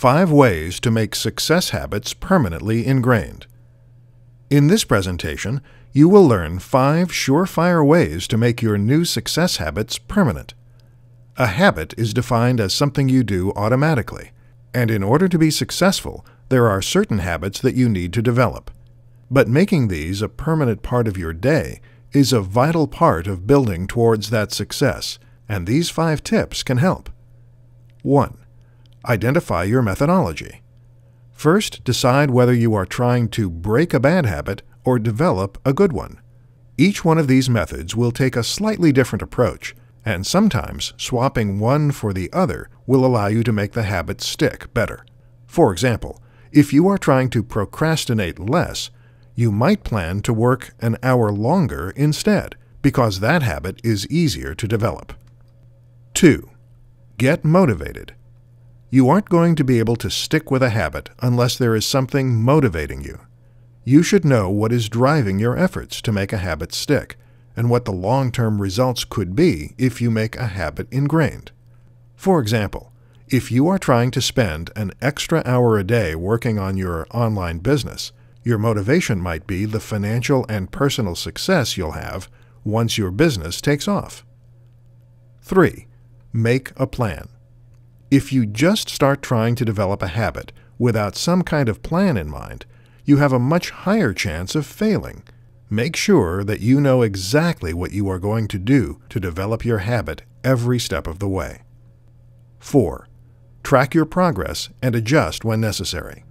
5 ways to make success habits permanently ingrained. In this presentation, you will learn 5 surefire ways to make your new success habits permanent. A habit is defined as something you do automatically, and in order to be successful, there are certain habits that you need to develop. But making these a permanent part of your day is a vital part of building towards that success, and these 5 tips can help. 1. Identify your methodology. First, decide whether you are trying to break a bad habit or develop a good one. Each one of these methods will take a slightly different approach, and sometimes swapping one for the other will allow you to make the habit stick better. For example, if you are trying to procrastinate less, you might plan to work an hour longer instead, because that habit is easier to develop. 2. Get motivated. You aren't going to be able to stick with a habit unless there is something motivating you. You should know what is driving your efforts to make a habit stick, and what the long-term results could be if you make a habit ingrained. For example, if you are trying to spend an extra hour a day working on your online business, your motivation might be the financial and personal success you'll have once your business takes off. 3. Make a plan. If you just start trying to develop a habit without some kind of plan in mind, you have a much higher chance of failing. Make sure that you know exactly what you are going to do to develop your habit every step of the way. 4. Track your progress and adjust when necessary.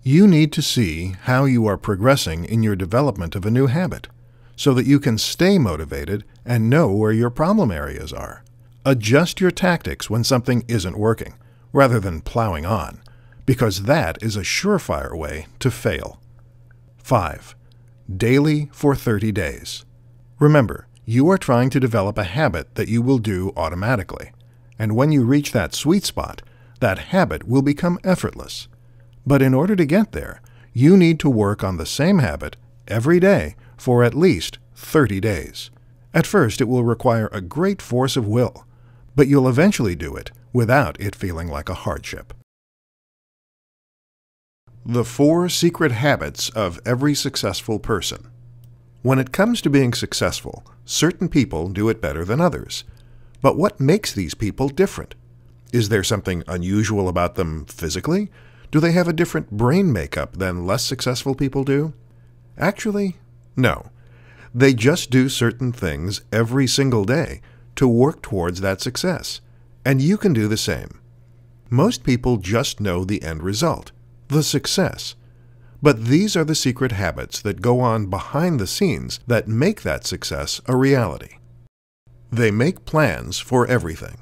You need to see how you are progressing in your development of a new habit, so that you can stay motivated and know where your problem areas are. Adjust your tactics when something isn't working, rather than plowing on, because that is a surefire way to fail. 5. Daily for 30 days. Remember, you are trying to develop a habit that you will do automatically, and when you reach that sweet spot, that habit will become effortless. But in order to get there, you need to work on the same habit every day for at least 30 days. At first, it will require a great force of will, but you'll eventually do it without it feeling like a hardship. The 4 secret habits of every successful person. When it comes to being successful, certain people do it better than others. But what makes these people different? Is there something unusual about them physically? Do they have a different brain makeup than less successful people do? Actually, no. They just do certain things every single day to work towards that success, and you can do the same. Most people just know the end result, the success. But these are the secret habits that go on behind the scenes that make that success a reality. They make plans for everything.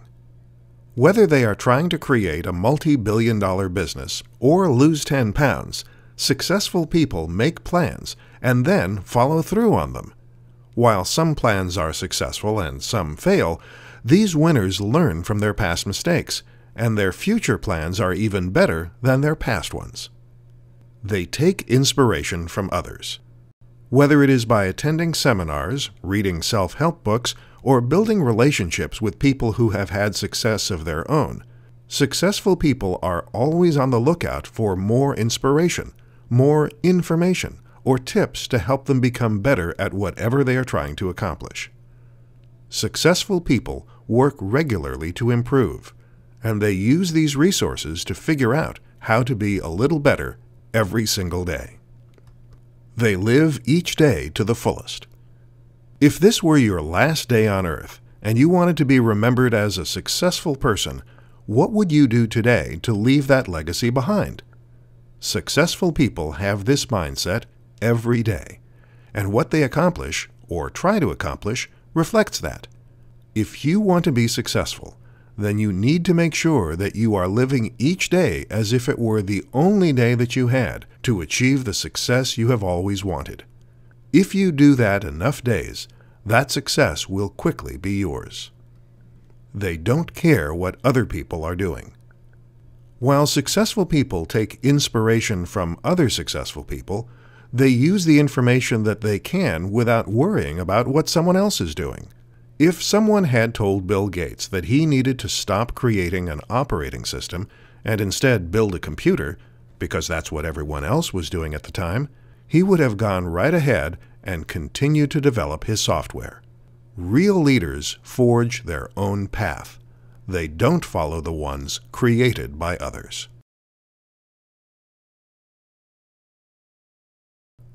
Whether they are trying to create a multi-billion-dollar business or lose 10 pounds, successful people make plans and then follow through on them. While some plans are successful and some fail, these winners learn from their past mistakes, and their future plans are even better than their past ones. They take inspiration from others. Whether it is by attending seminars, reading self-help books, or building relationships with people who have had success of their own, successful people are always on the lookout for more inspiration, more information, or tips to help them become better at whatever they are trying to accomplish. Successful people work regularly to improve, and they use these resources to figure out how to be a little better every single day. They live each day to the fullest. If this were your last day on Earth, and you wanted to be remembered as a successful person, what would you do today to leave that legacy behind? Successful people have this mindset every day, and what they accomplish, or try to accomplish, reflects that. If you want to be successful, then you need to make sure that you are living each day as if it were the only day that you had to achieve the success you have always wanted. If you do that enough days, that success will quickly be yours. They don't care what other people are doing. While successful people take inspiration from other successful people, they use the information that they can without worrying about what someone else is doing. If someone had told Bill Gates that he needed to stop creating an operating system and instead build a computer, because that's what everyone else was doing at the time, he would have gone right ahead and continued to develop his software. Real leaders forge their own path. They don't follow the ones created by others.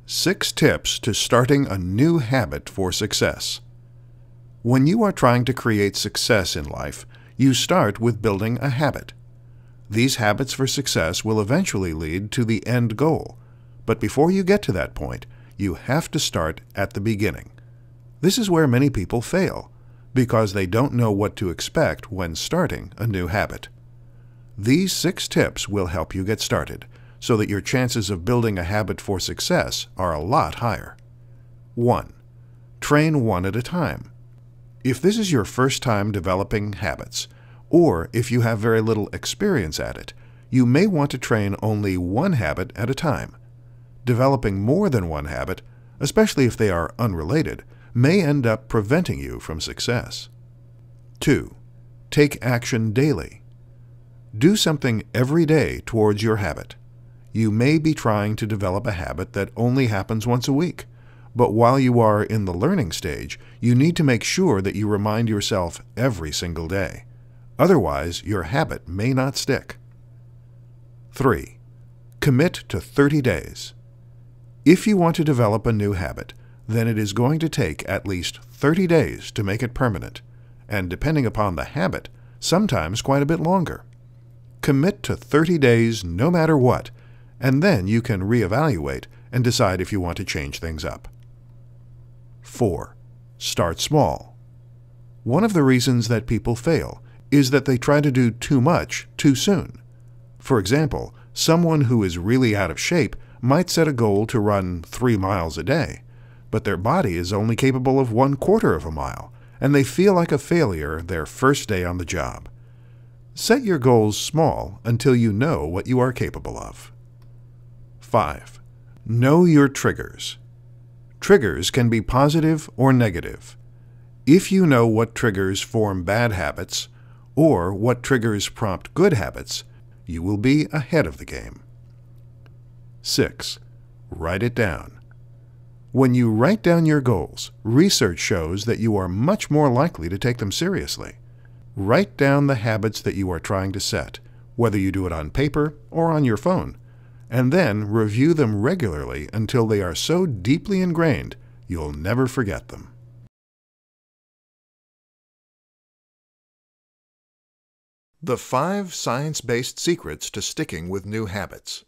6 tips to starting a new habit for success. When you are trying to create success in life, you start with building a habit. These habits for success will eventually lead to the end goal, but before you get to that point, you have to start at the beginning. This is where many people fail, because they don't know what to expect when starting a new habit. These 6 tips will help you get started, so that your chances of building a habit for success are a lot higher. 1. Train one at a time. If this is your first time developing habits, or if you have very little experience at it, you may want to train only one habit at a time. Developing more than one habit, especially if they are unrelated, may end up preventing you from success. 2. Take action daily. Do something every day towards your habit. You may be trying to develop a habit that only happens once a week, but while you are in the learning stage, you need to make sure that you remind yourself every single day. Otherwise, your habit may not stick. 3. Commit to 30 days. If you want to develop a new habit, then it is going to take at least 30 days to make it permanent, and depending upon the habit, sometimes quite a bit longer. Commit to 30 days no matter what, and then you can reevaluate and decide if you want to change things up. 4. Start small. One of the reasons that people fail is that they try to do too much too soon. For example, someone who is really out of shape might set a goal to run 3 miles a day, but their body is only capable of 1/4 of a mile, and they feel like a failure their first day on the job. Set your goals small until you know what you are capable of. 5. Know your triggers. Triggers can be positive or negative. If you know what triggers form bad habits, or what triggers prompt good habits, you will be ahead of the game. 6. Write it down. When you write down your goals, research shows that you are much more likely to take them seriously. Write down the habits that you are trying to set, whether you do it on paper or on your phone, and then review them regularly until they are so deeply ingrained you'll never forget them. The 5 science-based secrets to sticking with new habits.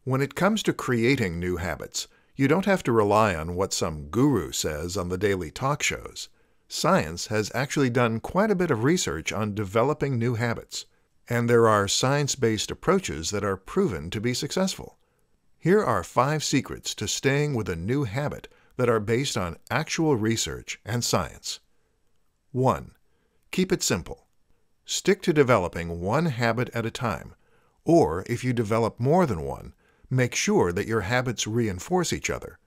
When it comes to creating new habits, you don't have to rely on what some guru says on the daily talk shows. Science has actually done quite a bit of research on developing new habits, and there are science-based approaches that are proven to be successful. Here are 5 secrets to staying with a new habit that are based on actual research and science. 1. Keep it simple. Stick to developing one habit at a time, or if you develop more than one, make sure that your habits reinforce each other.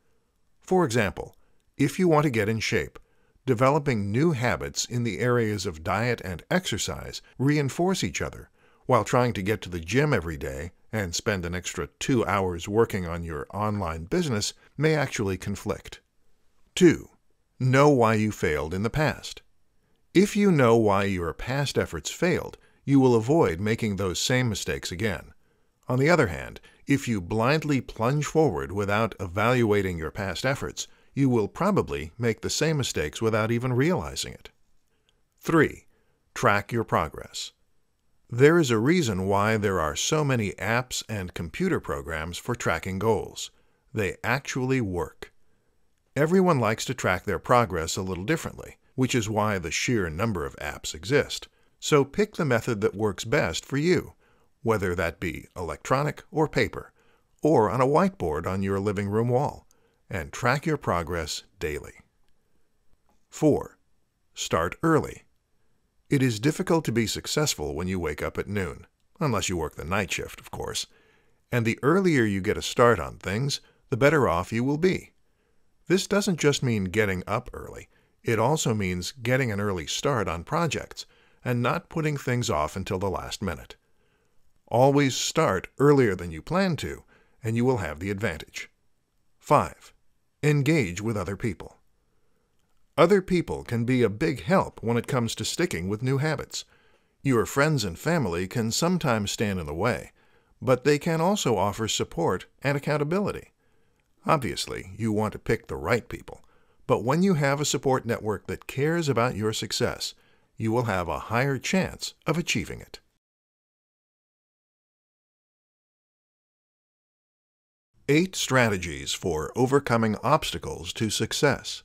For example, if you want to get in shape, developing new habits in the areas of diet and exercise reinforce each other, while trying to get to the gym every day and spend an extra 2 hours working on your online business may actually conflict. 2. Know why you failed in the past. If you know why your past efforts failed, you will avoid making those same mistakes again. On the other hand, if you blindly plunge forward without evaluating your past efforts, you will probably make the same mistakes without even realizing it. 3. Track your progress. There is a reason why there are so many apps and computer programs for tracking goals. They actually work. Everyone likes to track their progress a little differently, which is why the sheer number of apps exist. So pick the method that works best for you, whether that be electronic or paper, or on a whiteboard on your living room wall, and track your progress daily. 4. Start early. It is difficult to be successful when you wake up at noon, unless you work the night shift, of course, and the earlier you get a start on things, the better off you will be. This doesn't just mean getting up early, it also means getting an early start on projects and not putting things off until the last minute. Always start earlier than you plan to, and you will have the advantage. 5. Engage with other people. Other people can be a big help when it comes to sticking with new habits. Your friends and family can sometimes stand in the way, but they can also offer support and accountability. Obviously, you want to pick the right people, but when you have a support network that cares about your success, you will have a higher chance of achieving it. Eight strategies for overcoming obstacles to success.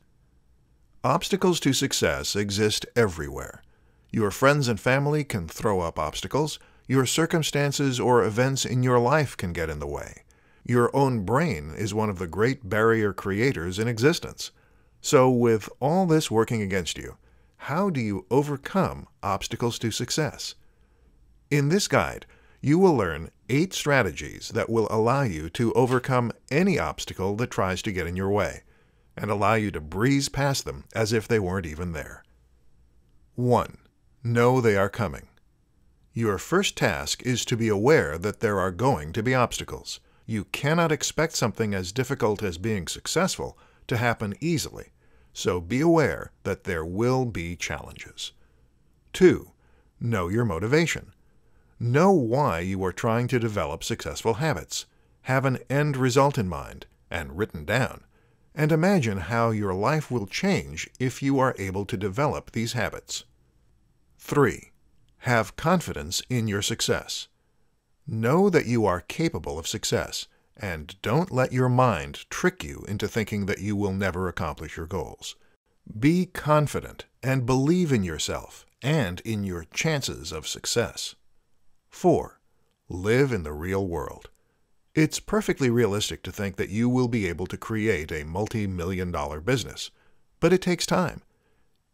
Obstacles to success exist everywhere. Your friends and family can throw up obstacles. Your circumstances or events in your life can get in the way. Your own brain is one of the great barrier creators in existence. So with all this working against you, how do you overcome obstacles to success? In this guide, you will learn 8 strategies that will allow you to overcome any obstacle that tries to get in your way, and allow you to breeze past them as if they weren't even there. 1. Know they are coming. Your first task is to be aware that there are going to be obstacles. You cannot expect something as difficult as being successful to happen easily, so be aware that there will be challenges. 2. Know your motivation. Know why you are trying to develop successful habits. Have an end result in mind and written down, and imagine how your life will change if you are able to develop these habits. 3. Have confidence in your success. Know that you are capable of success, and don't let your mind trick you into thinking that you will never accomplish your goals. Be confident and believe in yourself and in your chances of success. 4. Live in the real world. It's perfectly realistic to think that you will be able to create a multi-million-dollar business, but it takes time.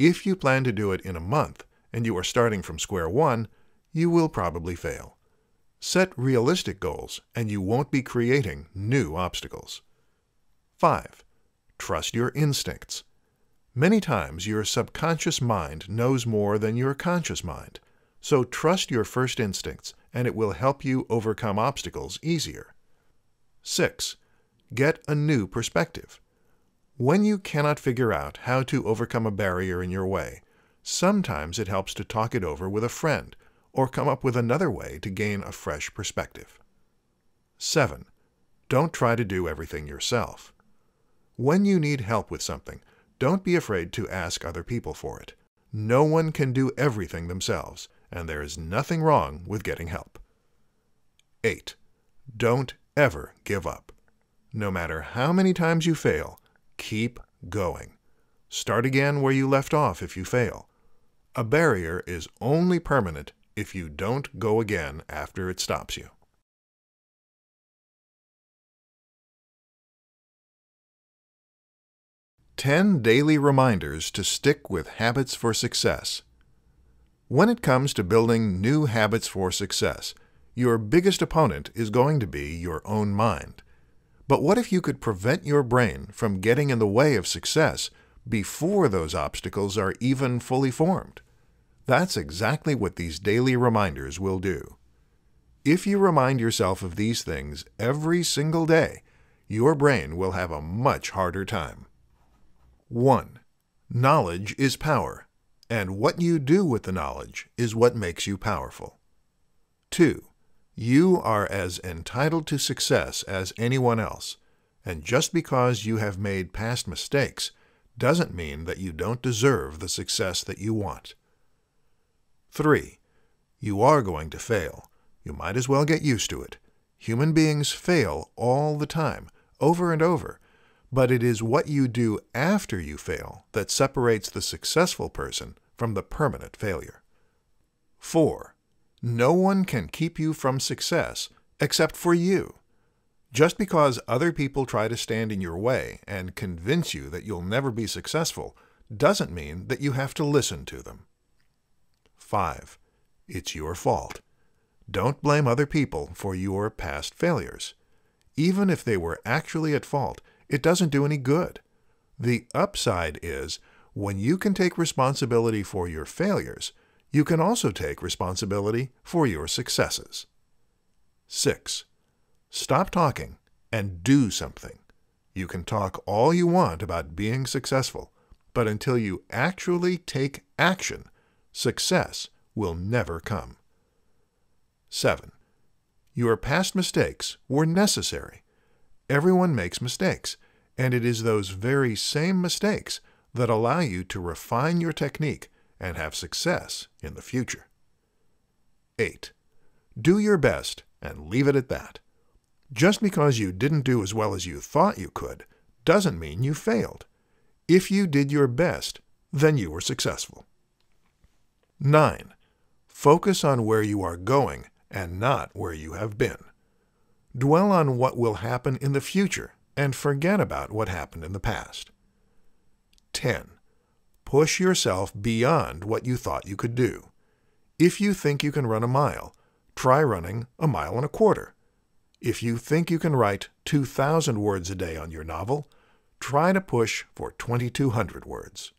If you plan to do it in a month and you are starting from square one, you will probably fail. Set realistic goals and you won't be creating new obstacles. 5. Trust your instincts. Many times your subconscious mind knows more than your conscious mind. So trust your first instincts, and it will help you overcome obstacles easier. 6. Get a new perspective. When you cannot figure out how to overcome a barrier in your way, sometimes it helps to talk it over with a friend or come up with another way to gain a fresh perspective. 7. Don't try to do everything yourself. When you need help with something, don't be afraid to ask other people for it. No one can do everything themselves, and there is nothing wrong with getting help. 8. Don't ever give up. No matter how many times you fail, keep going. Start again where you left off if you fail. A barrier is only permanent if you don't go again after it stops you. Ten daily reminders to stick with habits for success. When it comes to building new habits for success, your biggest opponent is going to be your own mind. But what if you could prevent your brain from getting in the way of success before those obstacles are even fully formed? That's exactly what these daily reminders will do. If you remind yourself of these things every single day, your brain will have a much harder time. 1. Knowledge is power, and what you do with the knowledge is what makes you powerful. 2. You are as entitled to success as anyone else, and just because you have made past mistakes doesn't mean that you don't deserve the success that you want. 3. You are going to fail. You might as well get used to it. Human beings fail all the time, over and over, but it is what you do after you fail that separates the successful person from the permanent failure. 4. No one can keep you from success except for you. Just because other people try to stand in your way and convince you that you'll never be successful doesn't mean that you have to listen to them. 5. It's your fault. Don't blame other people for your past failures. Even if they were actually at fault, it doesn't do any good. The upside is, when you can take responsibility for your failures, you can also take responsibility for your successes. 6. Stop talking and do something. You can talk all you want about being successful, but until you actually take action, success will never come. 7. Your past mistakes were necessary. Everyone makes mistakes, and it is those very same mistakes that allow you to refine your technique and have success in the future. 8. Do your best and leave it at that. Just because you didn't do as well as you thought you could doesn't mean you failed. If you did your best, then you were successful. 9. Focus on where you are going and not where you have been. Dwell on what will happen in the future and forget about what happened in the past. 10. Push yourself beyond what you thought you could do. If you think you can run a mile, try running a mile and a quarter. If you think you can write 2,000 words a day on your novel, try to push for 2,200 words.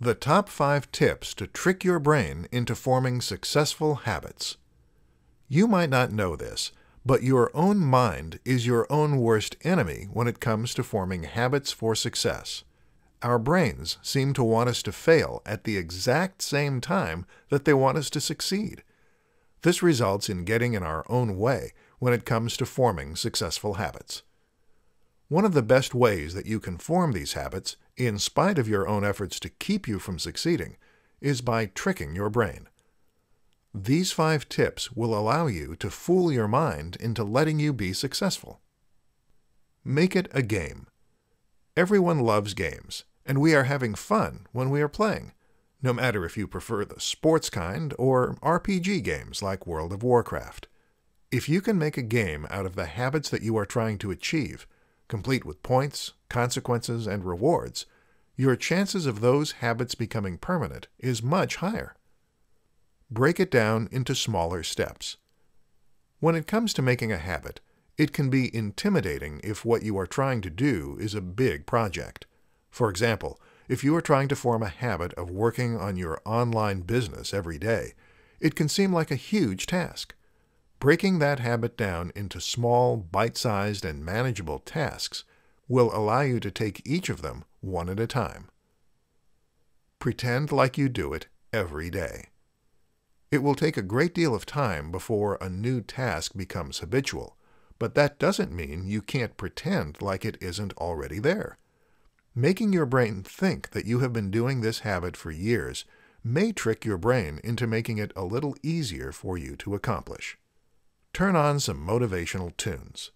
The top 5 tips to trick your brain into forming successful habits. You might not know this, but your own mind is your own worst enemy when it comes to forming habits for success. Our brains seem to want us to fail at the exact same time that they want us to succeed. This results in getting in our own way when it comes to forming successful habits. One of the best ways that you can form these habits, in spite of your own efforts to keep you from succeeding, is by tricking your brain. These 5 tips will allow you to fool your mind into letting you be successful. Make it a game. Everyone loves games, and we are having fun when we are playing, no matter if you prefer the sports kind or RPG games like World of Warcraft. If you can make a game out of the habits that you are trying to achieve, complete with points, consequences, and rewards, your chances of those habits becoming permanent is much higher. Break it down into smaller steps. When it comes to making a habit, it can be intimidating if what you are trying to do is a big project. For example, if you are trying to form a habit of working on your online business every day, it can seem like a huge task. Breaking that habit down into small, bite-sized, and manageable tasks will allow you to take each of them one at a time. Pretend like you do it every day. It will take a great deal of time before a new task becomes habitual, but that doesn't mean you can't pretend like it isn't already there. Making your brain think that you have been doing this habit for years may trick your brain into making it a little easier for you to accomplish. Turn on some motivational tunes.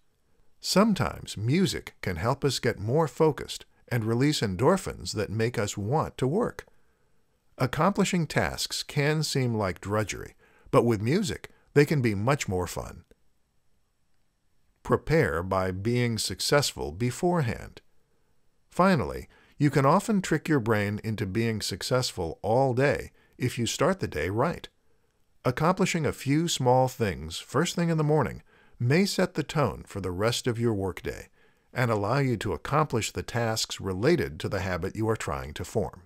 Sometimes music can help us get more focused and release endorphins that make us want to work. Accomplishing tasks can seem like drudgery, but with music, they can be much more fun. Prepare by being successful beforehand. Finally, you can often trick your brain into being successful all day if you start the day right. Accomplishing a few small things first thing in the morning may set the tone for the rest of your workday and allow you to accomplish the tasks related to the habit you are trying to form.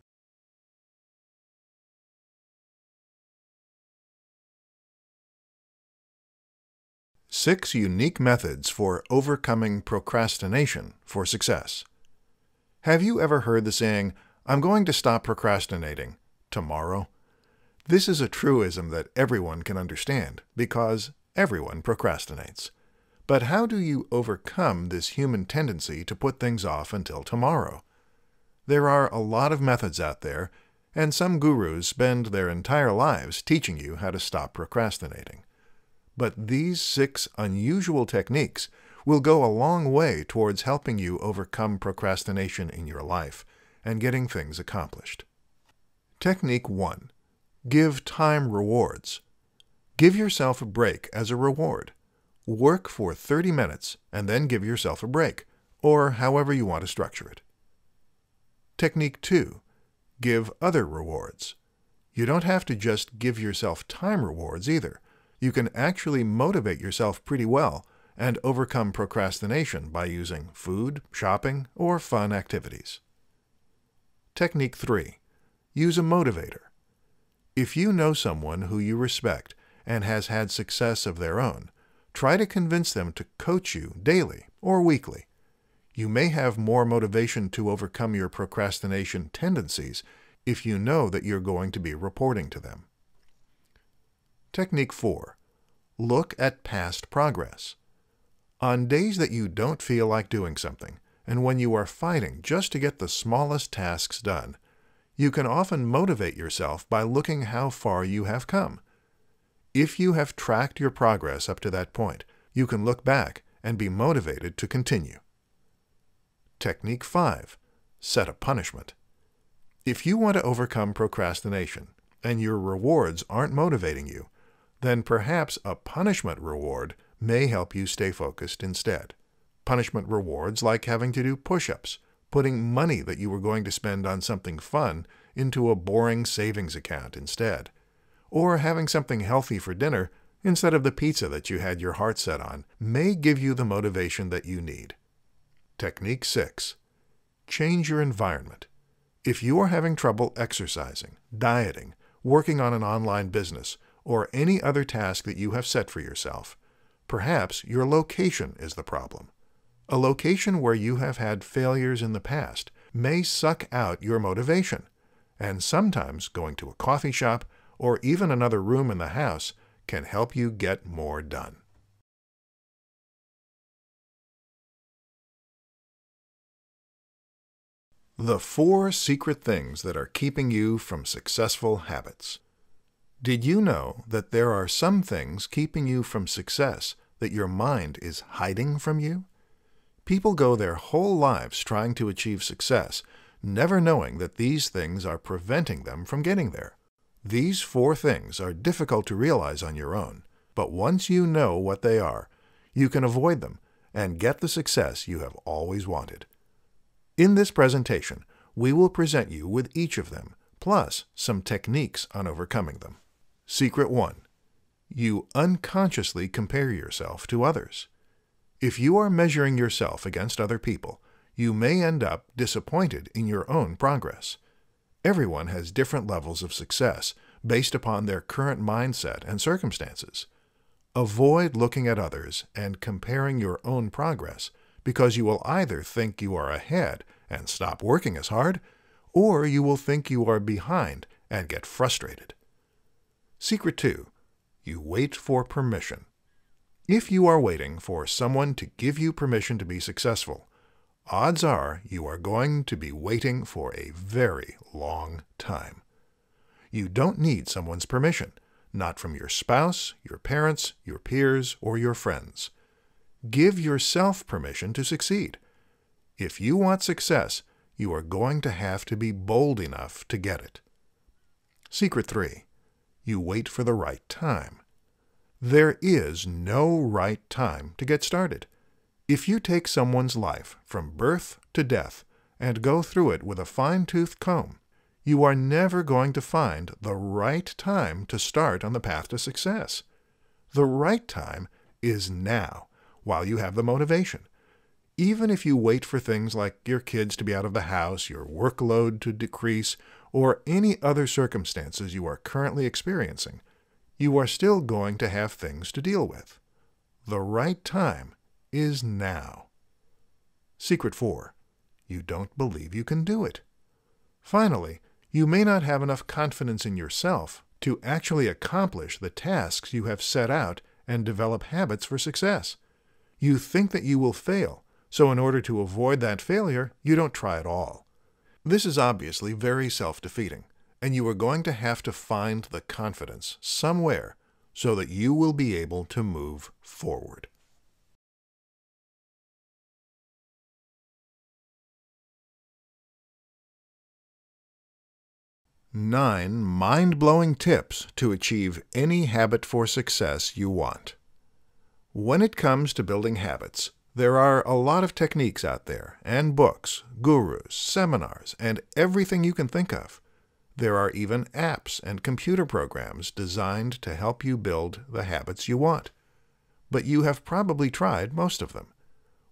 Six unique methods for overcoming procrastination for success. Have you ever heard the saying, "I'm going to stop procrastinating tomorrow"? This is a truism that everyone can understand because everyone procrastinates. But how do you overcome this human tendency to put things off until tomorrow? There are a lot of methods out there, and some gurus spend their entire lives teaching you how to stop procrastinating. But these 6 unusual techniques will go a long way towards helping you overcome procrastination in your life and getting things accomplished. Technique 1. Give time rewards. Give yourself a break as a reward. Work for 30 minutes and then give yourself a break, or however you want to structure it. Technique 2. Give other rewards. You don't have to just give yourself time rewards either. You can actually motivate yourself pretty well and overcome procrastination by using food, shopping, or fun activities. Technique 3. Use a motivator. If you know someone who you respect and has had success of their own, try to convince them to coach you daily or weekly. You may have more motivation to overcome your procrastination tendencies if you know that you're going to be reporting to them. Technique 4. Look at past progress. On days that you don't feel like doing something, and when you are fighting just to get the smallest tasks done, you can often motivate yourself by looking how far you have come. If you have tracked your progress up to that point, you can look back and be motivated to continue. Technique 5. Set a punishment. If you want to overcome procrastination and your rewards aren't motivating you, then perhaps a punishment reward may help you stay focused instead. Punishment rewards like having to do push-ups, putting money that you were going to spend on something fun into a boring savings account instead, or having something healthy for dinner instead of the pizza that you had your heart set on may give you the motivation that you need. Technique 6. Change your environment. If you are having trouble exercising, dieting, working on an online business, or any other task that you have set for yourself, perhaps your location is the problem. A location where you have had failures in the past may suck out your motivation, and sometimes going to a coffee shop or even another room in the house can help you get more done. The 4 secret things that are keeping you from successful habits. Did you know that there are some things keeping you from success that your mind is hiding from you? People go their whole lives trying to achieve success, never knowing that these things are preventing them from getting there. These 4 things are difficult to realize on your own, but once you know what they are, you can avoid them and get the success you have always wanted. In this presentation, we will present you with each of them, plus some techniques on overcoming them. Secret 1. You unconsciously compare yourself to others. If you are measuring yourself against other people, you may end up disappointed in your own progress. Everyone has different levels of success based upon their current mindset and circumstances. Avoid looking at others and comparing your own progress, because you will either think you are ahead and stop working as hard, or you will think you are behind and get frustrated. Secret 2. You wait for permission. If you are waiting for someone to give you permission to be successful, odds are you are going to be waiting for a very long time. You don't need someone's permission, not from your spouse, your parents, your peers, or your friends. Give yourself permission to succeed. If you want success, you are going to have to be bold enough to get it. Secret 3. You wait for the right time. There is no right time to get started. If you take someone's life from birth to death and go through it with a fine-toothed comb, you are never going to find the right time to start on the path to success. The right time is now, while you have the motivation. Even if you wait for things like your kids to be out of the house, your workload to decrease, or any other circumstances you are currently experiencing, you are still going to have things to deal with. The right time is now. Secret 4. You don't believe you can do it. Finally, you may not have enough confidence in yourself to actually accomplish the tasks you have set out and develop habits for success. You think that you will fail, so in order to avoid that failure, you don't try at all. This is obviously very self-defeating, and you are going to have to find the confidence somewhere so that you will be able to move forward. Nine mind-blowing tips to achieve any habit for success you want. When it comes to building habits, there are a lot of techniques out there, and books, gurus, seminars, and everything you can think of. There are even apps and computer programs designed to help you build the habits you want. But you have probably tried most of them.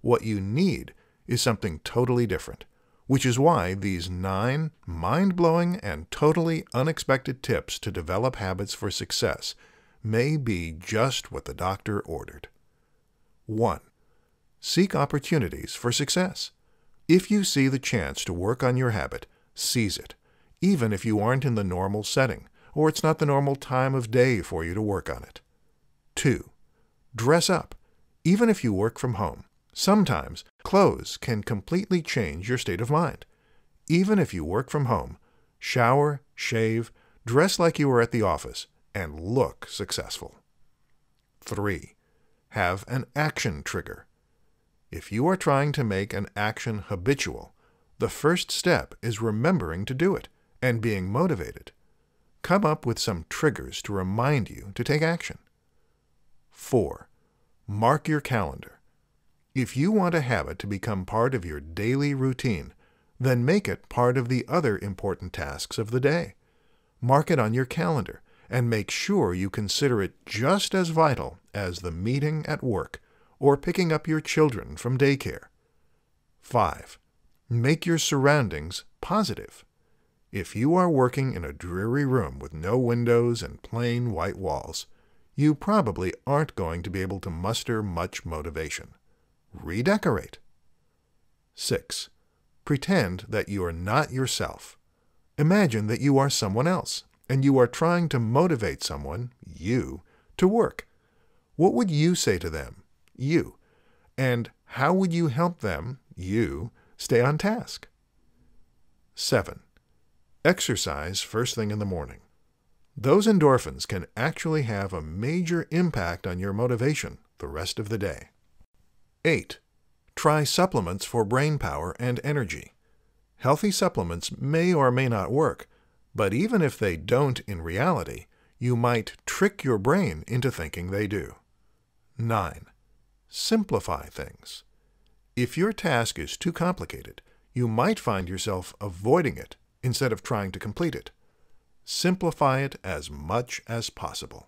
What you need is something totally different, which is why these 9 mind-blowing and totally unexpected tips to develop habits for success may be just what the doctor ordered. 1. Seek opportunities for success. If you see the chance to work on your habit, seize it, even if you aren't in the normal setting, or it's not the normal time of day for you to work on it. 2. Dress up, even if you work from home. Sometimes, clothes can completely change your state of mind. Even if you work from home, shower, shave, dress like you were at the office, and look successful. 3. Have an action trigger. If you are trying to make an action habitual, the first step is remembering to do it and being motivated. Come up with some triggers to remind you to take action. 4. Mark your calendar. If you want a habit to become part of your daily routine, then make it part of the other important tasks of the day. Mark it on your calendar and make sure you consider it just as vital as the meeting at work or picking up your children from daycare. 5. Make your surroundings positive. If you are working in a dreary room with no windows and plain white walls, you probably aren't going to be able to muster much motivation. Redecorate. 6. Pretend that you are not yourself. Imagine that you are someone else, and you are trying to motivate someone, you, to work. What would you say to them, you? And how would you help them, you, stay on task? 7. Exercise first thing in the morning. Those endorphins can actually have a major impact on your motivation the rest of the day. 8. Try supplements for brain power and energy. Healthy supplements may or may not work, but even if they don't in reality, you might trick your brain into thinking they do. 9. Simplify things. If your task is too complicated, you might find yourself avoiding it instead of trying to complete it. Simplify it as much as possible.